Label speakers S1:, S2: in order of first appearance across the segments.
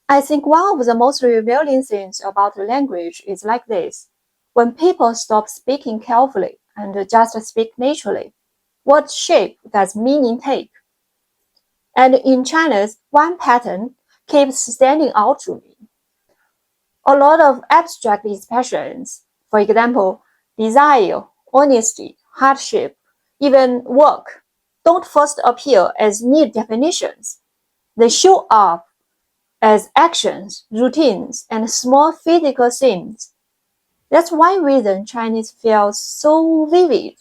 S1: I think one of the most revealing things about language is like this. When people stop speaking carefully and just speak naturally, what shape does meaning take? And in Chinese, one pattern keeps standing out to me. A lot of abstract expressions, for example, desire, honesty, hardship, even work, don't first appear as neat definitions. They show up as actions, routines, and small physical scenes. That's one reason Chinese feels so vivid.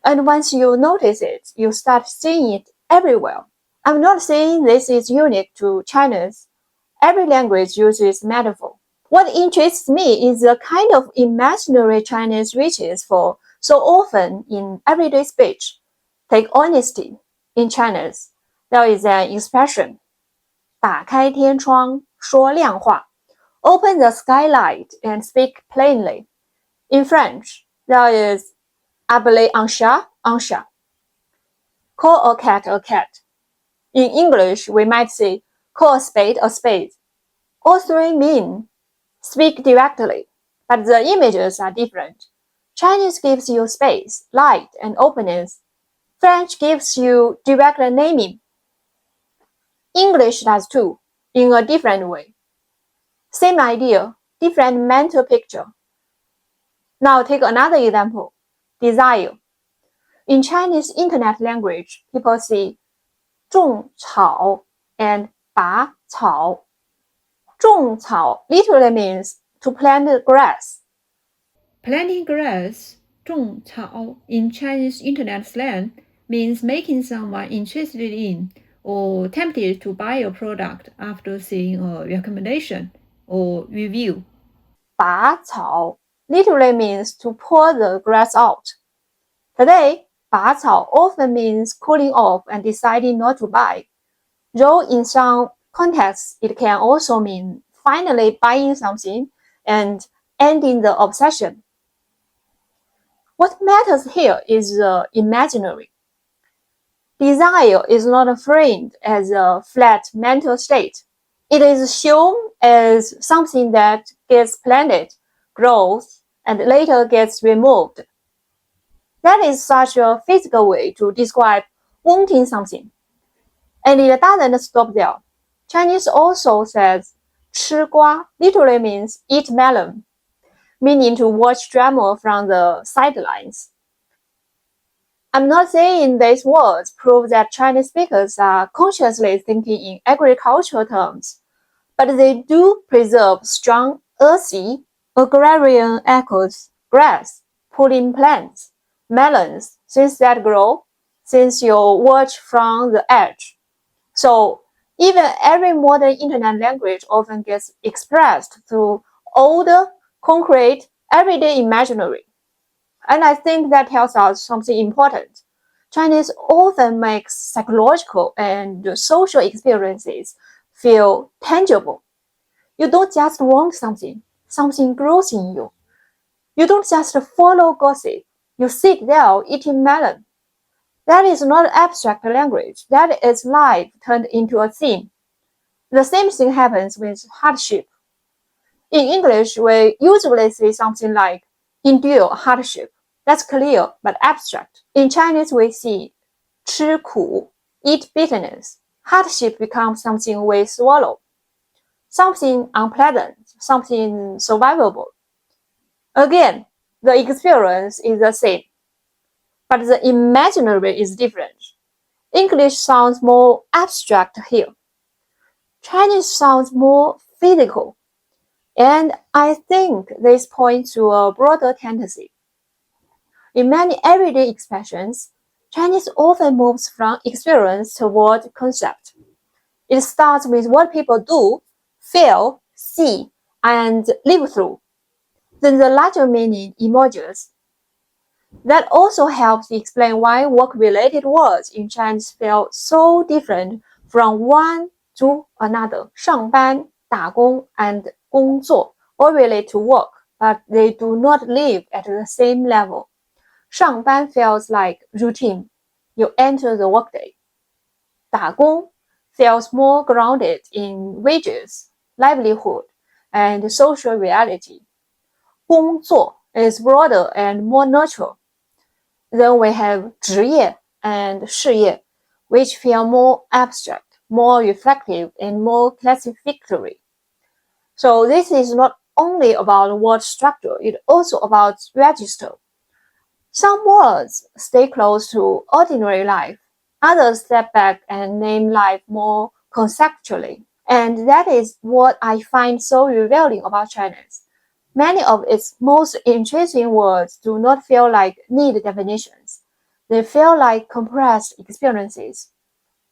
S1: And once you notice it, you start seeing it everywhere. I'm not saying this is unique to Chinese. Every language uses metaphor. What interests me is the kind of imaginary Chinese reaches for so often in everyday speech. Take honesty. In Chinese, there is an expression, 打开天窗，说亮话. Open the skylight and speak plainly. In French, there is appeler un chat un chat. Call a cat a cat. In English, we might say, call a spade a spade. All three mean speak directly, but the images are different. Chinese gives you space, light, and openness. French gives you direct naming. English does too, in a different way. Same idea, different mental picture. Now take another example, desire. In Chinese internet language, people see 种草 and 拔草. 种草 literally means to plant grass.
S2: Planting grass, 种草, in Chinese internet slang means making someone interested in or tempted to buy a product after seeing a recommendation or review.
S1: 拔草 literally means to pull the grass out. Today, 拔草 often means cooling off and deciding not to buy, though in some contexts it can also mean finally buying something and ending the obsession. What matters here is the imaginary. Desire is not framed as a flat mental state. It is shown as something that gets planted, grows, and later gets removed. That is such a physical way to describe wanting something. And it doesn't stop there. Chinese also says 吃瓜 literally means eat melon, meaning to watch drama from the sidelines. I'm not saying these words prove that Chinese speakers are consciously thinking in agricultural terms, but they do preserve strong earthy, agrarian echoes, grass, pulling plants, melons, things that grow, things you watch from the edge. So even every modern internet language often gets expressed through older, concrete, everyday imaginary. And I think that tells us something important. Chinese often makes psychological and social experiences feel tangible. You don't just want something, something grows in you. You don't just follow gossip, you sit there eating melon. That is not abstract language, that is life turned into a theme. The same thing happens with hardship. In English, we usually say something like endure hardship. That's clear but abstract. In Chinese, we see 吃苦, eat bitterness. Hardship becomes something we swallow, something unpleasant, something survivable. Again, the experience is the same, but the imaginary is different. English sounds more abstract here. Chinese sounds more physical. And I think this points to a broader tendency. In many everyday expressions, Chinese often moves from experience toward concept. It starts with what people do, feel, see, and live through. Then the larger meaning emerges. That also helps explain why work-related words in Chinese feel so different from one to another. 上班, 打工, and 工作 all relate to work, but they do not live at the same level. 上班 feels like routine. You enter the workday. 打工 feels more grounded in wages. livelihood, and social reality. 工作 is broader and more neutral. Then we have 职业 and 事业, which feel more abstract, more reflective, and more classificatory. So this is not only about word structure, it's also about register. Some words stay close to ordinary life, others step back and name life more conceptually. And that is what I find so revealing about Chinese. Many of its most interesting words do not feel like neat definitions. They feel like compressed experiences.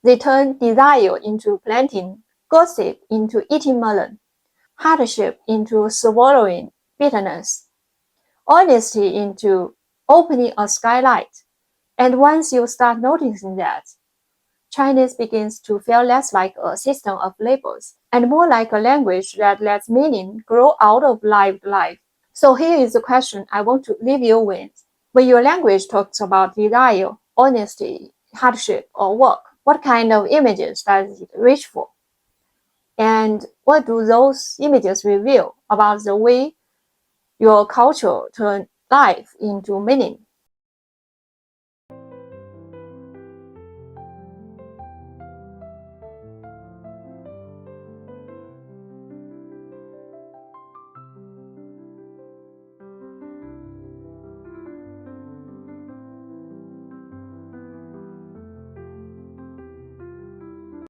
S1: They turn desire into planting, gossip into eating melon, hardship into swallowing bitterness, honesty into opening a skylight. And once you start noticing that, Chinese begins to feel less like a system of labels and more like a language that lets meaning grow out of lived life. So here is the question I want to leave you with. When your language talks about desire, honesty, hardship, or work, what kind of images does it reach for? And what do those images reveal about the way your culture turns life into meaning?